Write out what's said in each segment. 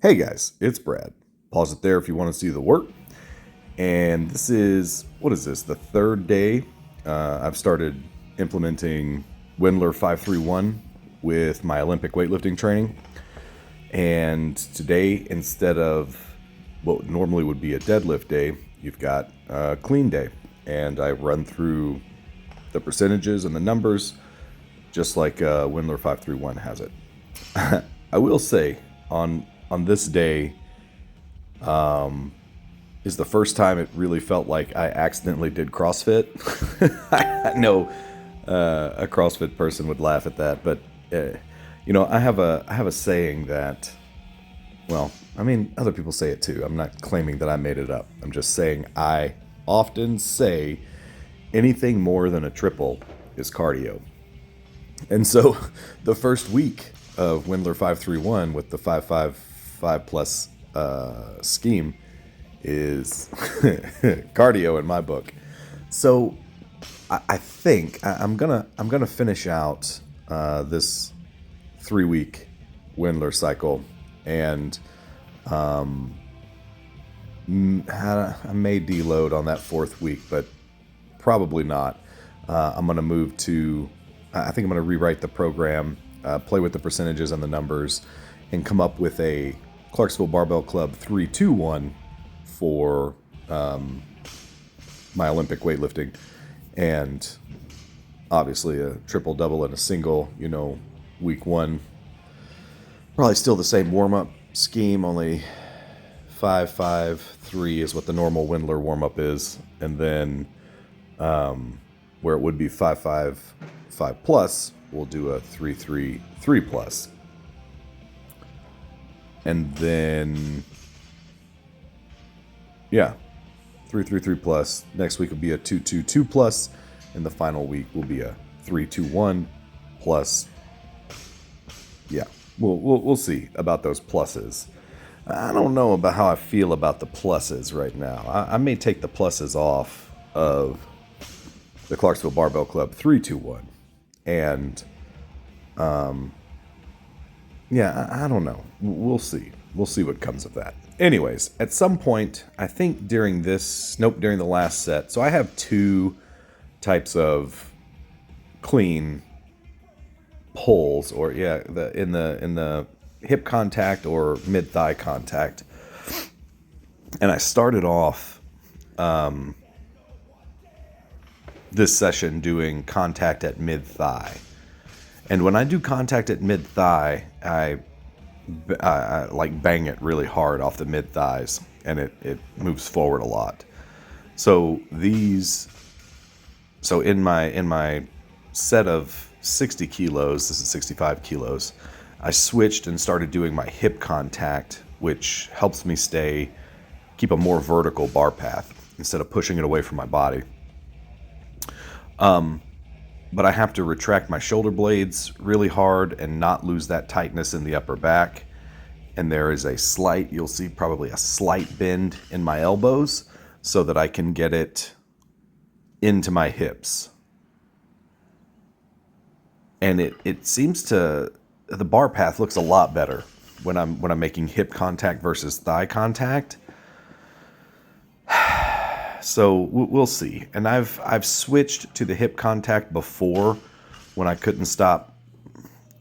Hey guys, it's Brad. Pause it there if you want to see the work. And this is, what is this, the third day I've started implementing Wendler 531 with my Olympic weightlifting training. And today, instead of what normally would be a deadlift day, you've got a clean day. And I run through the percentages and the numbers just like Wendler 531 has it. I will say, on this day, is the first time it really felt like I accidentally did CrossFit. I know a CrossFit person would laugh at that, but I have a saying that, well, I mean, other people say it too. I'm not claiming that I made it up. I'm just saying I often say anything more than a triple is cardio. And so the first week of Wendler 531 with the 555 plus scheme is cardio in my book. So I think I'm gonna finish out this 3-week Wendler cycle, and I may deload on that 4th week, but probably not. I'm gonna move to. I think I'm gonna rewrite the program, play with the percentages and the numbers, and come up with a Clarksville Barbell Club 3-2-1 for my Olympic weightlifting, and obviously a triple, double, and a single. Week 1 probably still the same warm-up scheme, only 5-5-3 is what the normal Wendler warm-up is, and then where it would be 5-5-5 plus, we'll do a 3-3-3 plus. And then, 3-3-3 plus. Next week will be a 2-2-2 plus, and the final week will be a 3-2-1 plus. Yeah, we'll see about those pluses. I don't know about how I feel about the pluses right now. I may take the pluses off of the Clarksville Barbell Club 3-2-1, and I don't know. We'll see. We'll see what comes of that. Anyways, at some point, I think during the last set, so I have 2 types of clean pulls, or in the hip contact or mid thigh contact, and I started off this session doing contact at mid thigh. And when I do contact at mid thigh, I like bang it really hard off the mid thighs, and it moves forward a lot. So in my set of 60 kilos, this is 65 kilos, I switched and started doing my hip contact, which helps me keep a more vertical bar path instead of pushing it away from my body. But I have to retract my shoulder blades really hard and not lose that tightness in the upper back. And there is you'll see probably a slight bend in my elbows so that I can get it into my hips. And it seems the bar path looks a lot better when I'm making hip contact versus thigh contact. So we'll see. And I've switched to the hip contact before when I couldn't stop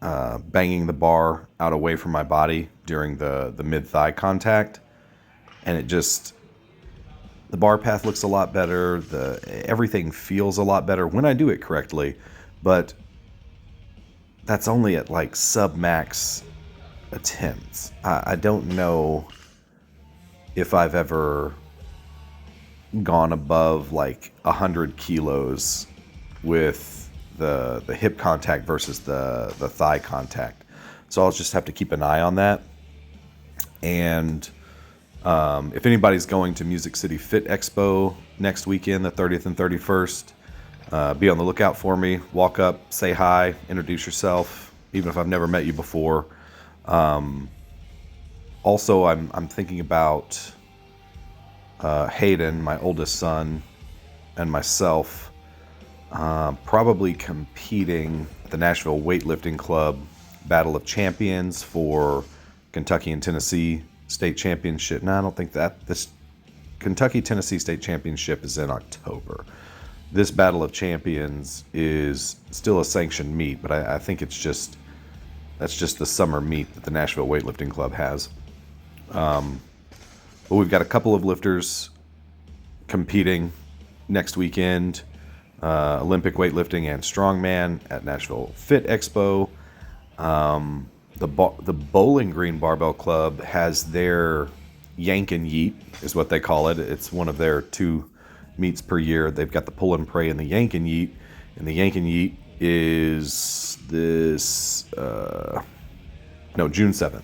banging the bar out away from my body during the mid-thigh contact. And the bar path looks a lot better. Everything feels a lot better when I do it correctly. But that's only at like sub-max attempts. I don't know if I've ever gone above like 100 kilos with the hip contact versus the thigh contact. So I'll just have to keep an eye on that. And if anybody's going to Music City Fit Expo next weekend, the 30th and 31st, be on the lookout for me. Walk up, say hi, introduce yourself, even if I've never met you before. Also, I'm thinking about Hayden, my oldest son, and myself probably competing at the Nashville Weightlifting Club Battle of Champions for Kentucky and Tennessee state championship. No, I don't think that. This Kentucky-Tennessee state championship is in October. This Battle of Champions is still a sanctioned meet, but I think that's just the summer meet that the Nashville Weightlifting Club has. But we've got a couple of lifters competing next weekend. Olympic weightlifting and strongman at Nashville Fit Expo. The Bowling Green Barbell Club has their Yank and Yeet, is what they call it. It's one of their 2 meets per year. They've got the Pull and Pray and the Yank and Yeet. And the Yank and Yeet is this, June 7th.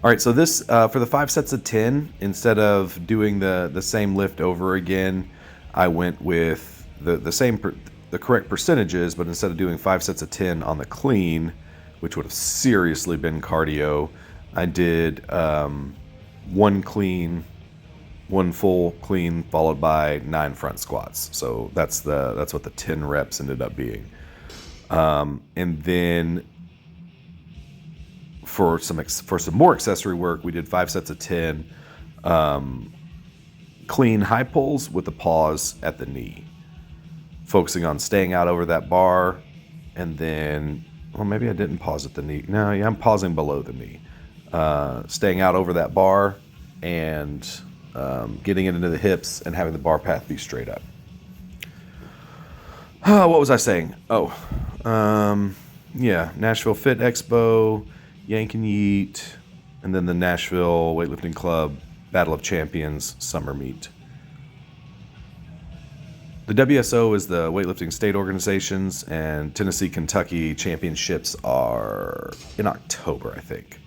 All right, so this, for the 5 sets of 10, instead of doing the same lift over again, I went with the correct percentages, but instead of doing 5 sets of 10 on the clean, which would have seriously been cardio, I did 1 clean, 1 full clean, followed by 9 front squats. So that's what the 10 reps ended up being. And then for some more accessory work, we did 5 sets of 10 clean high pulls with a pause at the knee, focusing on staying out over that bar, and then, well, maybe I didn't pause at the knee. No, yeah, I'm pausing below the knee. Staying out over that bar and getting it into the hips and having the bar path be straight up. What was I saying? Nashville Fit Expo, Yank and Yeet, and then the Nashville Weightlifting Club Battle of Champions Summer Meet. The WSO is the weightlifting state organizations, and Tennessee, Kentucky championships are in October, I think.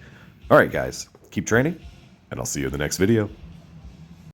All right, guys, keep training, and I'll see you in the next video.